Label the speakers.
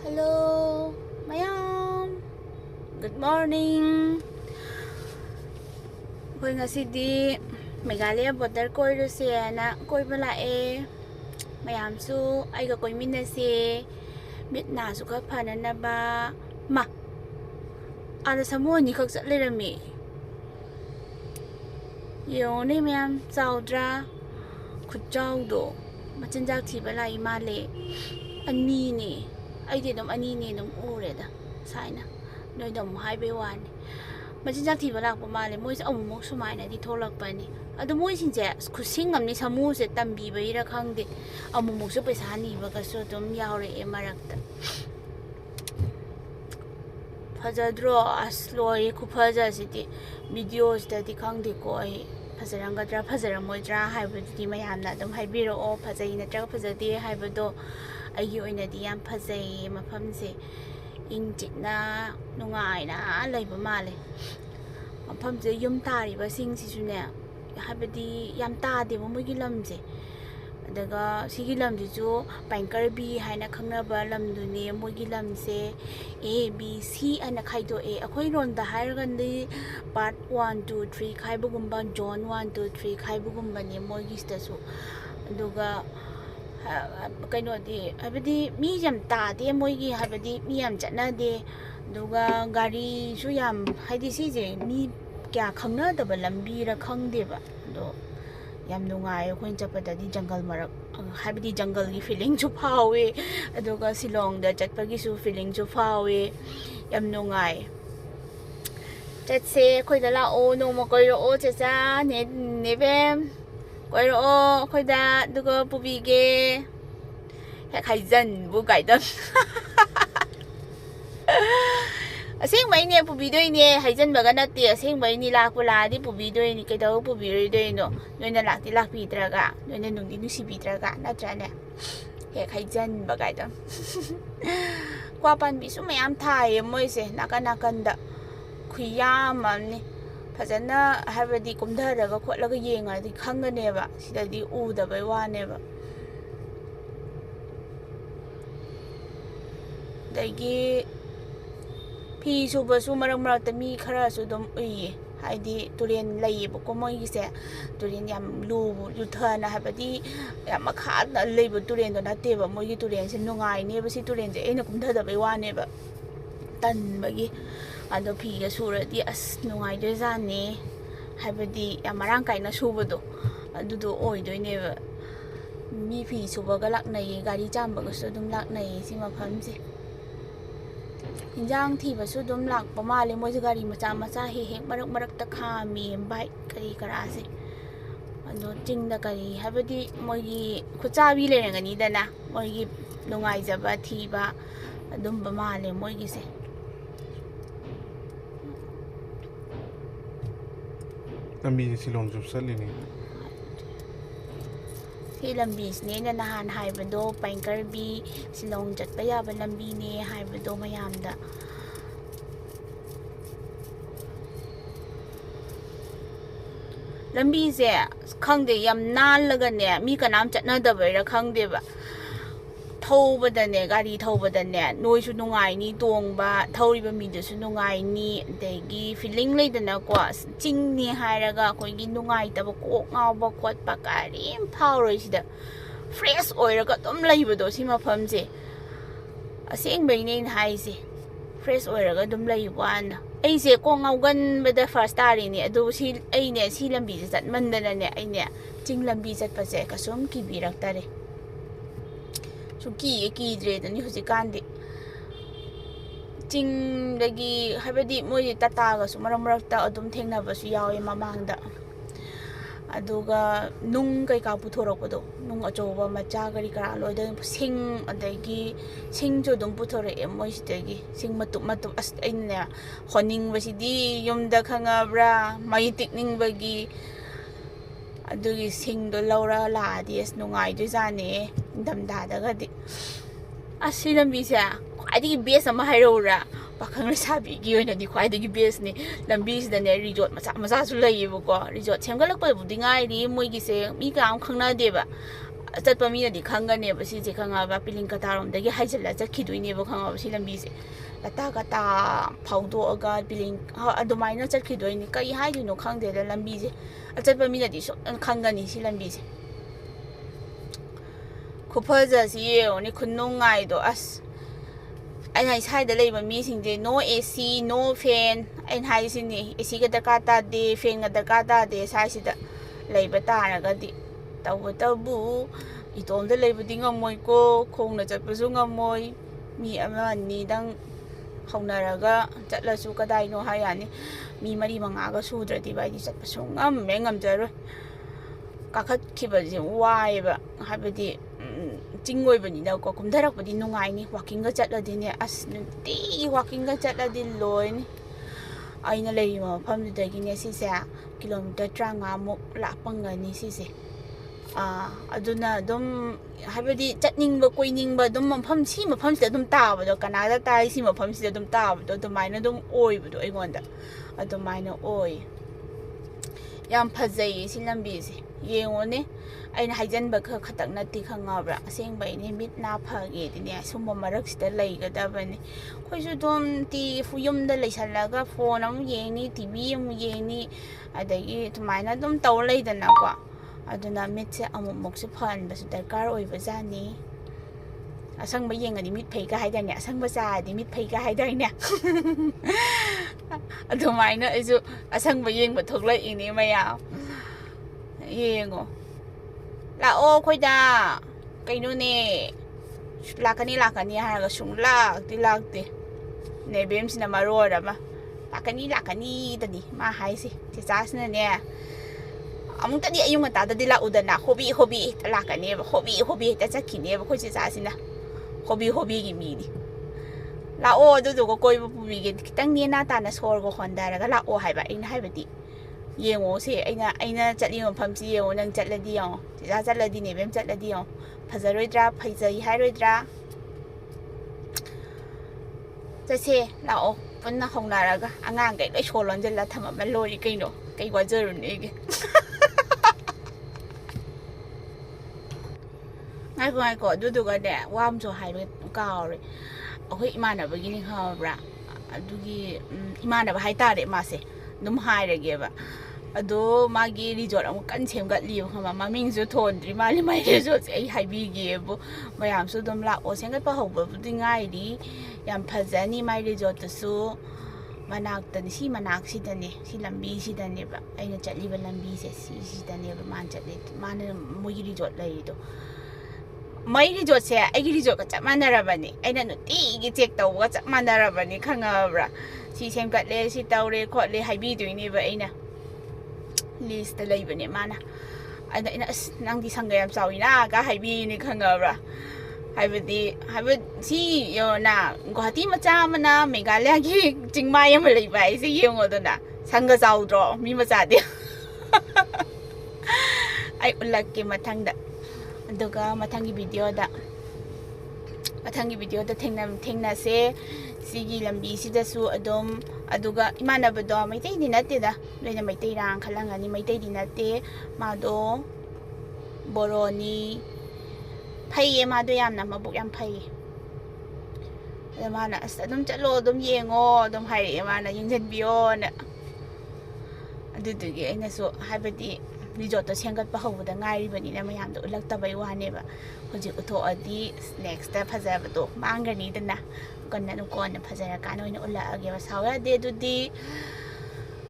Speaker 1: Hello, mayam. Good morning. Koi ngasidi Meghalaya border koiru se na koiba lae. Mayam su aiga koimina se mit na su ka phana na ba ma. Ada samu ni khak chatlerami. Yo ni mayam chaudra khutchau do machinjak thiba lai ma le. Ani ni ai di dom ani ni dom ure da saina noi dom haiba wan machinjak thiba lak pa ma le moi amumok sumaina di tholak pa ni adu moi sin je khusing amni samu se tambi bai ra khangde amumok su paisa ni ba ka so dom yaure e marakta phajadro asloi khu phaja siti videos da di khangde ko ai phajrangadra phajramoidra haibudi mayamna dom haibiro o phajai na tra phajade haibado aigi oina di yam phajai mapham se ingchitna nungai na laiba male mapham je yum tari ba sing si sune haibadi yam ta de mo gi lam je daga sigi lam ji ju Pynker bi haina khangna ba lam du ne mo gi lam se a b c ana khaido a akhoi ron da hair gan di part 1 2 3 khaibu gumba john 1 2 3 khaibu gumba ne mo gi sta su duga kaino di habadi mi jam ta de moi gi habadi mi yam chana de duga gari su yam haidi si je mi kya khangna da ba lambi ra khang de ba do yam nungai khoin chapa di jungle marak habadi jungle gi feeling chu phawe aduga silong da chatpa gi su feeling chu phawe yam nungai chatse khoi da la o no mo koi ro o cha ne ne bem koi ro o khoi da duga pubi ge he khai jan bu gai da asing mai ne pubi doi ne haijan baga na te asing mai ni lak pula di pubi doi ni kai dau pubi roi doi no noi na lak ti lak pi traga noi na nung di nu si pi traga na tra ne he khai jan baga da kwa pan bi su mayam thai moi se nakan da khuyam amni phajana habadi kumdharaga khotlaga yenga di khangane ba sidadi u da bai wane ba dagi pi suba su marak mi khara su dom uyi haidi turen lai bu ko moi se turen yam lu yu thana habadi yam makha na lei bu turen do na te ba moi gi turen se nungai ne ba si turen je ena kumdha da bai wane ba tan bagi ado pi ga sura di as nungai do jane habadi yam marang kai na suba do adu do oi do ne ba mi pi suba ga lak nai gari cham ba ga su dum lak nai si ma pham se injang thi ba su dum lak pa ma le moi gari macha he he marak ta kha mi bike kari kara se ado ting da kari habadi moi gi khucha bi le ngani da na moi gi nungai jaba thi ba adum ba ma le moi gi se
Speaker 2: lambi silong jup sali ni
Speaker 1: si lambi ne na nahan haibado Pynker bi silong chatpa ya ba lambi ne haibado mayam da lambi se khangde yam nan laga ne mi kanam chatna da bai ra khangde ba thauba da ne gari thauba da ne noi su nungai ni tong ba thauri ba mi da su nungai ni degi feeling lai da na kwa ching ni hairaga koi gi nungai ta ba ko ngau ba khot pa karim phauroi sida fresh oiraga dom lai ba do si ma pham je aseng bai ne hai se fresh oiraga dum lai wan ai se ko ngau gan ba da first tari ni adu si ai ne si lambi je chat man da ne ai ne ching lambi chat pa se ka som ki bi rak tare ki dre da ni huji kan di ching dagi habadi moi tata ga su marak ta adum thengna ba su yawe mamang da aduga nung kai ka puthorok do nung achoba macha gari kara loi da sing adagi sing jo dum puthore e moi sidagi sing matu as aina honing ba sidi yum da khanga bra mai tikning bagi adugi sing do laura la di es nungai do jane dam da daga di asilam bi sa khwai base ama hairora pakhang sabi gi oina di khwai di base ni lambi sida ne resort macha su lai bu ko resort semgalak pa bu dingai ri moi gi se mi ka am khangna de ba ꯆꯠꯄ ꯃꯤꯅꯗꯤ ꯈꯪꯒꯅꯦꯕ ꯁꯤꯁꯦ ꯈꯪꯉꯕ ꯄꯤꯂꯤꯡꯀꯇꯥꯔꯣꯝꯗꯒꯤ ꯍꯥꯏꯖꯤꯜꯂ ꯆꯠꯈꯤꯗꯣꯏꯅꯦꯕ ꯈꯪꯉꯕ ꯁꯤ ꯂꯝꯕꯤꯁꯦ ꯂꯇꯥ ꯀꯇꯥ ꯐꯥꯎꯗꯣꯛꯑꯒ ꯑꯗꯨꯃꯥꯏꯅ ꯆꯠꯈꯤꯗꯣꯏꯅꯤ ꯀꯩ ꯍꯥꯏꯗꯣꯏꯅꯣ ꯈꯪꯗꯦꯗ ꯂꯝꯕꯤꯁꯦ ꯑꯆꯠꯄ ꯃꯤꯅꯗꯤ ꯁꯨꯡ ꯈꯪꯒꯅꯤ ꯁꯤ ꯂꯝꯕꯤꯁꯦ ꯈꯨꯐꯖꯁꯤ ꯌꯦꯡꯉꯣꯅꯦ ꯈꯨꯅꯨꯡꯉꯥꯏꯗꯣ ꯑꯁ ꯑꯩꯅ ꯁ꯭ꯋꯥꯏꯗ ꯂꯩꯕ ꯃꯤꯁꯤꯡꯁꯦ ꯅꯣ AC ꯅꯣ ꯐꯦꯟ ꯑꯩꯅ ꯍꯥꯏꯁꯤꯅꯤ ACꯒ ꯗꯔꯀꯥꯔ ꯇꯥꯗꯦ ꯐꯦꯟꯒ ꯗꯔꯀꯥꯔ ꯇꯥꯗꯦ ꯁ꯭ꯋꯥꯏꯁꯤꯗ ꯂꯩꯕ ꯇꯥꯔꯒꯗꯤ ꯇꯧꯕꯇꯕꯨ ꯏꯇꯣꯝꯗ ꯂꯩꯕꯗꯤ ꯉꯝꯃꯣꯏꯀꯣ ꯈꯣꯡꯅ ꯆꯠꯄꯁꯨ ꯉꯝꯃꯣꯏ ꯃꯤ ꯑꯃ ꯑꯅꯤꯗꯪ ꯍꯧꯅꯔꯒ ꯆꯠꯂꯁꯨ ꯀꯗꯥꯏꯅꯣ ꯍꯥꯏ ꯌꯥꯅꯤ ꯃꯤ 4-5ꯒ ꯁꯨꯗ꯭ꯔꯗꯤ ꯑꯩꯗꯤ ꯆꯠꯄ ꯉꯝꯖꯔꯣꯏ ꯀꯥꯈꯠꯈꯤꯕꯁꯦ ꯋꯥꯏꯑꯦꯕ ꯍꯥꯏꯕꯗꯤ ꯆꯤꯡ ꯑꯣꯏꯕꯅꯤꯅꯀꯣ ꯀꯨꯝꯊꯔꯛꯄꯗꯤ ꯅꯨꯡꯉꯥꯏꯅꯤ ꯋꯥꯛꯀꯤꯡꯒ ꯆꯠꯂꯗꯤꯅꯦ ꯑꯁ ꯅꯨꯡꯇꯤꯒꯤ ꯋꯥꯛꯀꯤꯡꯒ ꯆꯠꯂꯗꯤ ꯂꯣꯏꯅꯤ ꯑꯩꯅ ꯂꯩꯔꯤꯕ ꯃꯐꯝꯗꯨꯗꯒꯤꯅꯦ ꯁꯤꯁꯦ ꯀꯤꯂꯣꯃꯤꯇꯔ 35ꯃꯨꯛ ꯂꯥꯞꯄꯝꯒꯅꯤ ꯁꯤꯁꯦ ꯑꯗꯨꯅ ꯑꯗꯨꯝ ꯍꯥꯏꯕꯗꯤ ꯆꯠꯅꯤꯡꯕ ꯀꯣꯏꯅꯤꯡꯕ ꯑꯗꯨꯝ ꯁꯤ ꯃꯐꯝꯁꯤꯗ ꯑꯗꯨꯝ ꯇꯥꯕꯗꯣ ꯀꯅꯥꯗ ꯇꯥꯏ ꯁꯤ ꯃꯐꯝꯁꯤꯗ ꯑꯗꯨꯝ ꯇꯥꯕꯗꯣ ꯑꯗꯨꯃꯥꯏꯅ ꯑꯗꯨꯝ ꯑꯣꯏꯕꯗꯣ ꯑꯩꯉꯣꯟꯗ ꯑꯗꯨꯃꯥꯏꯅ ꯑꯣꯏ ꯌꯥꯝ ꯐꯖꯩꯌꯦ ꯁꯤ ꯂꯝꯕꯤꯁꯦ ꯌꯦꯡꯉꯣꯅꯦ ꯑꯩꯅ ꯍꯥꯏꯖꯟꯕ ꯈꯛꯇꯪ ꯅꯠꯇꯦ ꯈꯪꯉꯕ꯭ꯔꯥ ꯑꯁꯦꯡꯕꯩꯅꯦ ꯃꯤꯠ ꯅꯥ ꯐꯒꯦꯗꯤꯅꯦ ꯁꯨꯝꯕ ꯃꯔꯛꯁꯤꯗ ꯂꯩꯒꯗꯕꯅꯤ ꯑꯩꯈꯣꯏꯁꯨ ꯑꯗꯨꯝ ꯌꯨꯝꯗ ꯂꯩꯁꯜꯂꯒ ꯐꯣꯟ ꯑꯃꯨꯛ ꯌꯦꯡꯅꯤ TV ꯑꯃꯨꯛ ꯌꯦꯡꯅꯤ ꯑꯗꯒꯤ ꯑꯗꯨꯃꯥꯏꯅ ꯑꯗꯨꯝ ꯇꯧꯔ ꯂꯩꯗꯅꯀꯣ ꯑꯗꯨꯅ ꯃꯤꯠꯁꯦ ꯑꯃꯨꯛꯃꯨꯛꯁꯨ ꯐꯍꯟꯕꯁꯨ ꯗꯔꯀꯥꯔ ꯑꯣꯏꯕꯖꯥꯠꯅꯤ ꯑꯁꯪꯕ ꯌꯦꯡꯉꯗꯤ ꯃꯤꯠ ꯐꯩꯒ ꯍꯥꯏꯗꯥꯏꯅꯦ ꯑꯁꯪꯕ ꯆꯥꯔꯗꯤ ꯃꯤꯠ ꯐꯩꯒ ꯍꯥꯏꯗꯥꯏꯅꯦ ꯑꯗꯨꯃꯥꯏꯅ ꯑꯩꯁꯨ ꯑꯁꯪꯕ ꯌꯦꯡꯕ ꯊꯣꯛꯂꯛꯏꯅꯦ ꯃꯌꯥꯝ ꯌꯦꯡꯉꯣ ꯂꯥꯛꯑꯣ ꯑꯩꯈꯣꯏꯗ ꯀꯩꯅꯣꯅꯦ ꯂꯥꯛꯀꯅꯤ ꯍꯥꯏꯔꯒ ꯂꯥꯛꯇꯦ ꯅꯦꯕꯦꯝꯁꯤꯅ ꯃꯔꯣꯜ ꯑꯃ ꯂꯥꯛꯀꯅꯤꯗꯅꯤ ꯃꯥ ꯍꯥꯏꯁꯦ ꯆꯦꯆꯥꯁꯤꯅꯅꯦ ꯑꯃꯨꯛꯇꯗꯤ ꯑꯌꯨꯛ ꯉꯟꯇꯥꯗꯗꯤ ꯂꯥꯛꯎꯗꯅ ꯍꯣꯕꯤ ꯍꯦꯛꯇ ꯂꯥꯛꯀꯅꯦꯕ ꯍꯣꯕꯤ ꯍꯦꯛꯇ ꯆꯠꯈꯤꯅꯦꯕ ꯑꯩꯈꯣꯏ ꯆꯦꯆꯥꯁꯤꯅ ꯍꯣꯕꯤꯒꯤ ꯃꯤꯅꯤ ꯂꯥꯛꯑꯣ ꯑꯗꯨꯗꯨꯒ ꯀꯣꯏꯕ ꯄꯨꯕꯤꯒꯦ ꯈꯤꯇꯪ ꯅꯦꯅꯥ ꯇꯥꯅ ꯁꯣꯔꯒ ꯍꯣꯟꯊꯔꯒ ꯂꯥꯛꯑꯣ ꯍꯥꯏꯕ ꯑꯩꯅ ꯍꯥꯏꯕꯗꯤ ꯌꯦꯡꯉꯣ ꯁꯦ ꯑꯩꯅ ꯆꯠꯂꯤꯕ ꯃꯐꯝꯁꯤ ꯌꯦꯡꯉꯣ ꯅꯪ ꯆꯠꯂꯗꯤ ꯌꯦꯡꯉꯣ ꯆꯦꯆꯥ ꯆꯠꯂꯗꯤ ꯅꯦꯕꯦꯝ ꯆꯠꯂꯗꯤ ꯌꯦꯡꯉꯣ ꯐꯖꯔꯣꯏꯗ꯭ꯔꯥ ꯐꯖꯩ ꯍꯥꯏꯔꯣꯏꯗ꯭ꯔꯥ ꯆꯠꯁꯦ ꯂꯥꯛꯑꯣ ꯄꯨꯟꯅ ꯍꯧꯅꯔꯒ ꯑꯉꯥꯡꯈꯩ ꯂꯣꯏ ꯁꯣ ꯂꯣꯟꯖꯜꯂ ꯊꯝꯃꯝꯃ ꯂꯣꯏꯔꯦ ꯀꯩꯅꯣ ꯀꯩ ꯋꯥꯖꯔꯨꯅꯦꯒꯦ ꯉꯥꯏꯈꯣ ꯑꯗꯨꯗꯨꯒꯅꯦ ꯋꯥ ꯑꯃꯁꯨ ꯍꯥꯏꯕ ꯀꯥꯎꯔꯦ ꯑꯩꯈꯣꯏ ꯏꯃꯥꯟꯅꯕꯒꯤꯅꯤ ꯈꯪꯉꯕ꯭ꯔꯥ ꯑꯗꯨꯒꯤ ꯏꯃꯥꯟꯅꯕ ꯍꯥꯏꯇꯥꯔꯦ ꯃꯥꯁꯦ ꯑꯗꯨꯝ ꯍꯥꯏꯔꯒꯦꯕ ꯑꯗꯣ ꯃꯥꯒꯤ ꯔꯤꯖꯣꯔꯠ ꯑꯃꯨꯛ ꯀꯟꯅ ꯁꯦꯝꯒꯠꯂꯤꯕ ꯈꯪꯕ ꯃꯃꯤꯡꯁꯨ ꯊꯣꯟꯗ꯭ꯔꯤ ꯃꯥꯜꯂꯤ ꯃꯥꯏ ꯔꯤꯖꯣꯔꯠꯁꯦ ꯑꯩ ꯍꯥꯏꯕꯤꯒꯦꯕꯨ ꯃꯌꯥꯝꯁꯨ ꯑꯗꯨꯝ ꯂꯥꯛꯑꯣ ꯁꯦꯝꯒꯠꯄ ꯍꯧꯕꯕꯨꯗꯤ ꯉꯥꯏꯔꯤ ꯌꯥꯝ ꯐꯖꯅꯤ ꯃꯥꯏ ꯔꯤꯖꯣꯔꯠꯇꯨꯁꯨ ꯃꯅꯥꯛꯇꯅꯤ ꯁꯤ ꯃꯅꯥꯛꯁꯤꯗꯅꯦ ꯁꯤ ꯂꯝꯕꯤꯁꯤꯗꯅꯦꯕ ꯑꯩꯅ ꯆꯠꯂꯤꯕ ꯂꯝꯕꯤꯁꯦ ꯁꯤꯁꯤꯗꯅꯦꯕ ꯃꯥꯅ ꯃꯣꯏꯒꯤ ꯔꯤꯖꯣꯔꯠ ꯂꯩꯔꯤꯗꯣ ꯃꯩ ꯔꯤꯖꯣꯔꯠꯁꯦ ꯑꯩꯒꯤ ꯔꯤꯖꯣꯔꯠꯀ ꯆꯞ ꯃꯥꯟꯅꯔꯕꯅꯤ ꯑꯩꯅ ꯅꯨꯡꯇꯤꯒꯤ ꯆꯦꯛ ꯇꯧꯕꯒ ꯆꯞ ꯃꯥꯟꯅꯔꯕꯅꯤ ꯈꯪꯉꯕ꯭ꯔꯥ ꯁꯤ ꯁꯦꯝꯒꯠꯂꯦ ꯁꯤ ꯇꯧꯔꯦ ꯈꯣꯠꯂꯦ ꯍꯥꯏꯕꯤꯗꯣꯏꯅꯦꯕ ꯑꯩꯅ ꯂꯤꯁꯇ ꯂꯩꯕꯅꯦ ꯃꯥꯅ ꯑꯗ ꯑꯩꯅ ꯑꯁ ꯅꯪꯗꯤ ꯁꯪꯒ ꯌꯥꯝ ꯆꯥꯎꯋꯤꯅꯒ ꯍꯥꯏꯕꯤꯅꯤ ꯈꯪꯉꯕ꯭ꯔꯥ ꯍꯥꯏꯕꯗꯤ ꯁꯤ ꯌꯦꯡꯉꯣꯅ ꯒꯨꯋꯥꯍꯥꯇꯤ ꯃꯆꯥ ꯑꯃꯅ ꯃꯦꯘꯥꯂꯌꯥꯒꯤ ꯆꯤꯡꯃꯥꯏ ꯑꯃ ꯂꯩꯕ ꯍꯥꯏꯁꯦ ꯌꯦꯡꯉꯣꯗꯅ ꯁꯪꯒ ꯆꯥꯎꯗ꯭ꯔꯣ ꯃꯤ ꯃꯆꯥꯗꯤ ꯑꯩ ꯎꯠꯂꯛꯀꯦ ꯃꯊꯪꯗ ꯑꯗꯨꯒ ꯃꯊꯪꯒꯤ ꯚꯤꯗꯤꯑꯣꯗ ꯊꯦꯡꯅꯁꯦ ꯁꯤꯒꯤ ꯂꯝꯕꯤꯁꯤꯗꯁꯨ ꯑꯗꯨꯝ ꯑꯗꯨꯒ ꯏꯃꯥꯟꯅꯕꯗꯣ ꯃꯩꯇꯩꯗꯤ ꯅꯠꯇꯦꯗ ꯅꯣꯏꯅ ꯃꯩꯇꯩꯔꯥꯡ ꯈꯜꯂꯝꯒꯅꯤ ꯃꯩꯇꯩꯗꯤ ꯅꯠꯇꯦ ꯃꯥꯗꯣ ꯕꯣꯔꯣꯅꯤ ꯐꯩꯌꯦ ꯃꯥꯗꯣ ꯌꯥꯝꯅ ꯃꯕꯨꯛ ꯌꯥꯝ ꯐꯩꯌꯦ ꯑꯗ ꯃꯥꯅ ꯑꯁ ꯑꯗꯨꯝ ꯆꯠꯂꯣ ꯑꯗꯨꯝ ꯌꯦꯡꯉꯣ ꯑꯗꯨꯝ ꯍꯥꯏꯔꯛꯑꯦ ꯃꯥꯅ ꯌꯦꯡꯁꯤꯟꯕꯤꯌꯣꯅ ꯑꯗꯨꯗꯨꯒꯤ ꯑꯩꯅꯁꯨ ꯍꯥꯏꯕꯗꯤ ꯔꯤꯖꯣꯔꯠꯇꯣ ꯁꯦꯝꯒꯠꯄ ꯍꯧꯕꯗ ꯉꯥꯏꯔꯤꯕꯅꯤꯅ ꯃꯌꯥꯝꯗꯣ ꯎꯠꯂꯛꯇꯕꯩ ꯋꯥꯅꯦꯕ ꯍꯧꯖꯤꯛ ꯎꯠꯊꯣꯛꯑꯗꯤ ꯅꯦꯛꯁꯇ ꯐꯖꯕꯗꯣ ꯃꯥꯡꯒꯅꯤꯗꯅ ꯀꯣꯟꯅ ꯐꯖꯔꯀꯥꯟꯗ ꯑꯣꯏꯅ ꯎꯠꯂꯛꯑꯒꯦꯕ ꯁꯥꯎ ꯌꯥꯗꯦ ꯑꯗꯨꯗꯤ